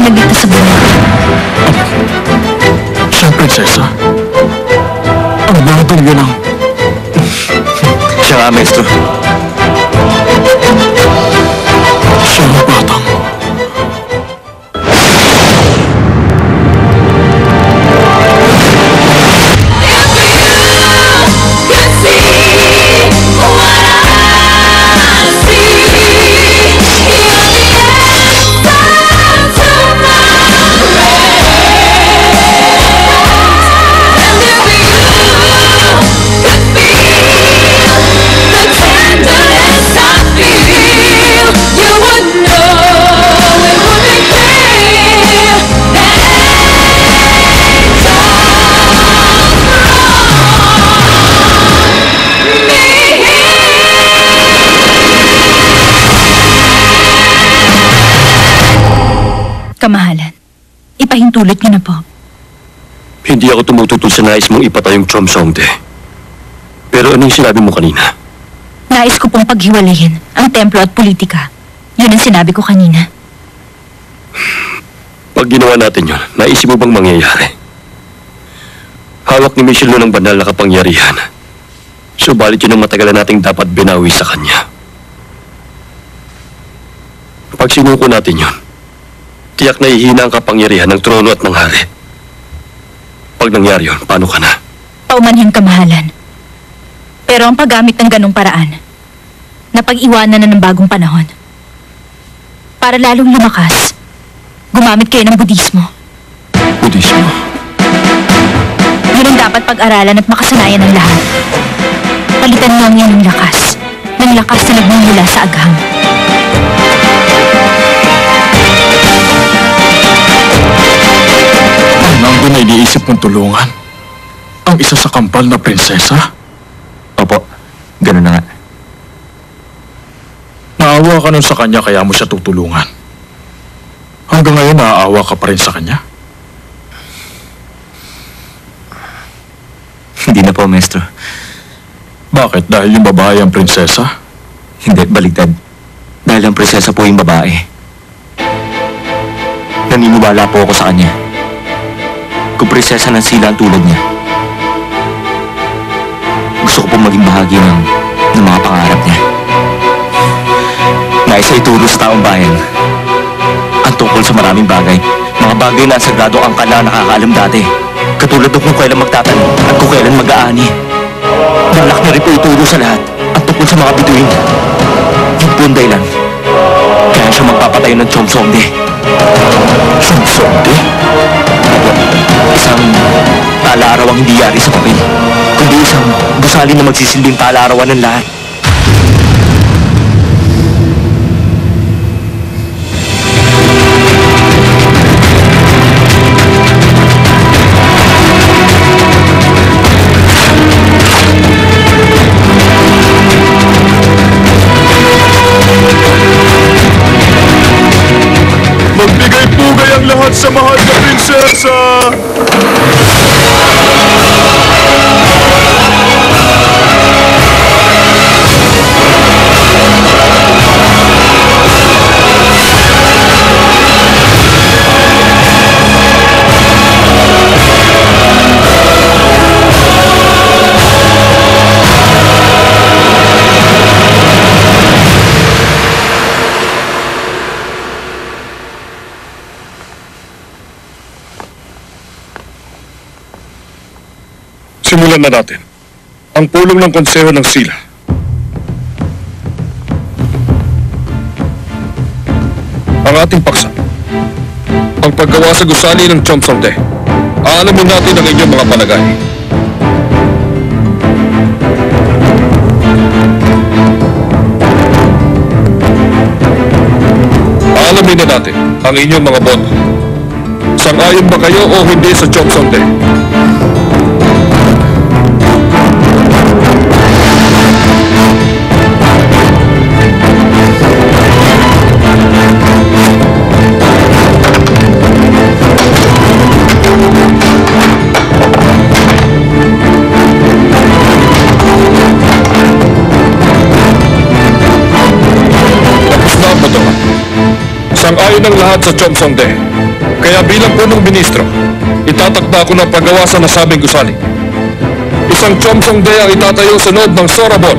ang nagligtas sa buhay ko. Siya ang prinsesa. Ang batang yun ang... Siya nga, Maestro. Siya ang batang... Kamahalan, ipahintulot niyo na po. Hindi ako tumututol sa nais mong ipatay yung Chomsongde. Pero ano yung sinabi mo kanina? Nais ko pong paghiwalayin ang templo at politika. Yun ang sinabi ko kanina. Pag ginawa natin yun, naisip mo bang mangyayari? Hawak ni Michelle noon ang banal na kapangyarihan. Subalit yun ang matagalan nating dapat binawi sa kanya. Pag sinuko natin yun, tiyak na ihina ang kapangyarihan ng trono at ng hari. Pag nangyari yun, paano ka na? Paumanhin, Kamahalan. Pero ang paggamit ng ganong paraan, napag-iwanan na ng bagong panahon. Para lalong lumakas, gumamit kayo ng Budismo. Budismo? Yun ang dapat pag-aralan at makasanayan ng lahat. Palitan mo ang yan ng lakas na nagmumula sa agham. Nandun na iniisip mong tulungan ang isa sa kampal na prinsesa? Opo, ganun na nga. Naawa ka nun sa kanya kaya mo siya tutulungan. Hanggang ngayon naaawa ka pa rin sa kanya? Hindi na po, Maestro. Bakit? Dahil yung babae ang prinsesa? Hindi, baligtad. Dahil ang prinsesa po yung babae. Naniniwala po ako sa kanya. Kung prinsesa ng sila ang tulad niya, gusto ko pong maging bahagi ng mga pangarap niya. Nais ay ituro sa taong bayan ang tungkol sa maraming bagay. Mga bagay na sagrado ang kala nakakaalam dati. Katulad ng kung kailan magtatanong at kung kailan mag-aani. Balak niya rin po ituro sa lahat ang tungkol sa mga bituin. Yung po ang dahilan kaya siya magpapatayo ng Chomsongde. Chomsongde? Isang tala-arawang hindi yari sa papel, kundi isang gusali na magsisilbing tala-arawan ng lahat. Magbigay-pugay ang lahat sa mahal na prinsesa! Simulan na natin ang pulong ng Konseho ng Sila. Ang ating paksa, ang paggawa sa gusali ng Chomsongde. Aalamin natin ang inyong mga palagay. Aalamin na natin ang inyong mga boto. Sang-ayon ba kayo o hindi sa Chomsongde? Sang-ayon ng lahat sa Chomsongde. Kaya bilang punong ministro, itatakda ko ng paggawa sa nasabing gusali. Isang Chomsong Day ang itatayo sa loob ng Sorabon